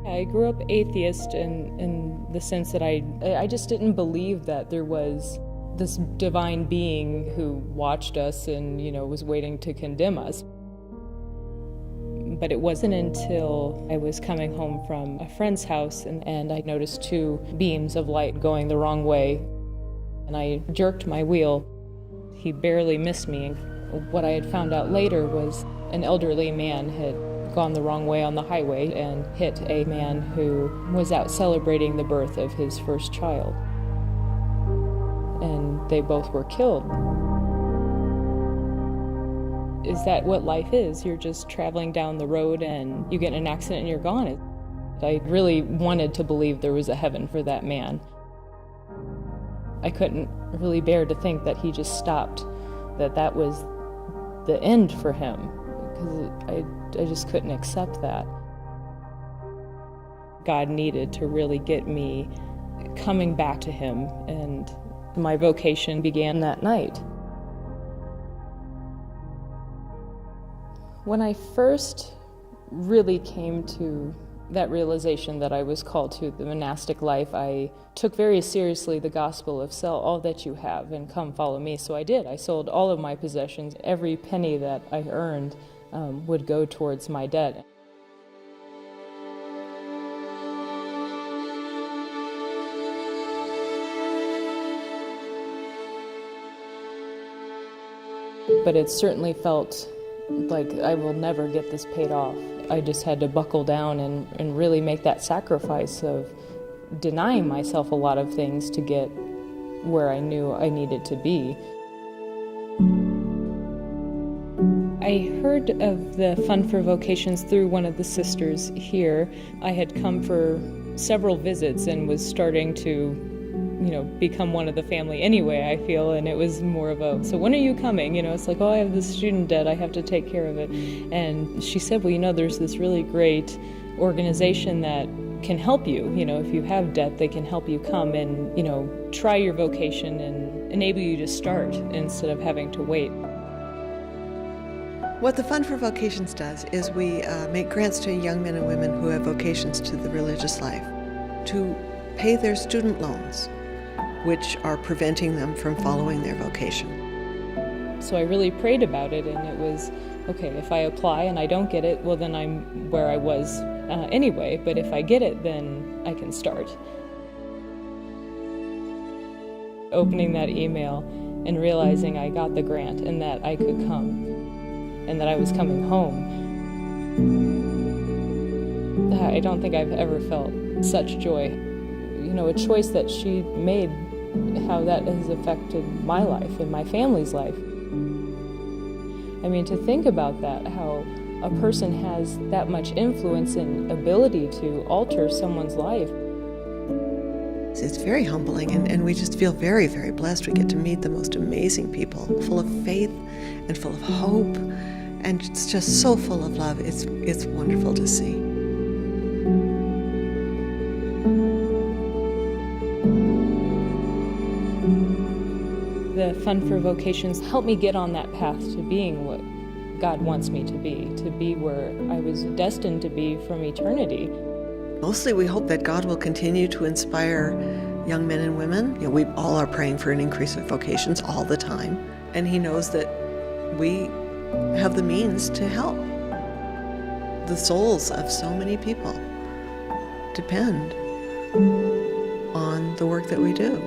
I grew up atheist in the sense that I just didn't believe that there was this divine being who watched us and, was waiting to condemn us. But it wasn't until I was coming home from a friend's house and I noticed two beams of light going the wrong way. And I jerked my wheel. He barely missed me. What I had found out later was an elderly man had gone the wrong way on the highway and hit a man who was out celebrating the birth of his first child. And they both were killed. Is that what life is? You're just traveling down the road and you get in an accident and you're gone. I really wanted to believe there was a heaven for that man. I couldn't really bear to think that he just stopped, that was the end for him, because I just couldn't accept that. God needed to really get me coming back to him, and my vocation began that night. When I first really came to that realization that I was called to the monastic life, I took very seriously the gospel of sell all that you have and come follow me. So I did. I sold all of my possessions. Every penny that I earned would go towards my debt. But it certainly felt like I will never get this paid off. I just had to buckle down and really make that sacrifice of denying myself a lot of things to get where I knew I needed to be. I heard of the Fund for Vocations through one of the sisters here. I had come for several visits and was starting to become one of the family anyway, I feel, and it was more of a, so when are you coming? It's like, oh, I have this student debt, I have to take care of it. And she said, well, there's this really great organization that can help you. If you have debt, they can help you come and, try your vocation and enable you to start instead of having to wait. What the Fund for Vocations does is we make grants to young men and women who have vocations to the religious life to pay their student loans, which are preventing them from following their vocation. So I really prayed about it, and it was, okay, if I apply and I don't get it, well, then I'm where I was anyway, but if I get it, then I can start. Opening that email and realizing I got the grant and that I could come and that I was coming home, I don't think I've ever felt such joy. A choice that she made, how that has affected my life and my family's life. To think about that, how a person has that much influence and ability to alter someone's life. It's very humbling, and we just feel very, very blessed. We get to meet the most amazing people, full of faith and full of hope, and it's just so full of love. It's wonderful to see. The Fund for Vocations helped me get on that path to being what God wants me to be where I was destined to be from eternity. Mostly we hope that God will continue to inspire young men and women. We all are praying for an increase of vocations all the time, and He knows that we have the means to help. The souls of so many people depend on the work that we do.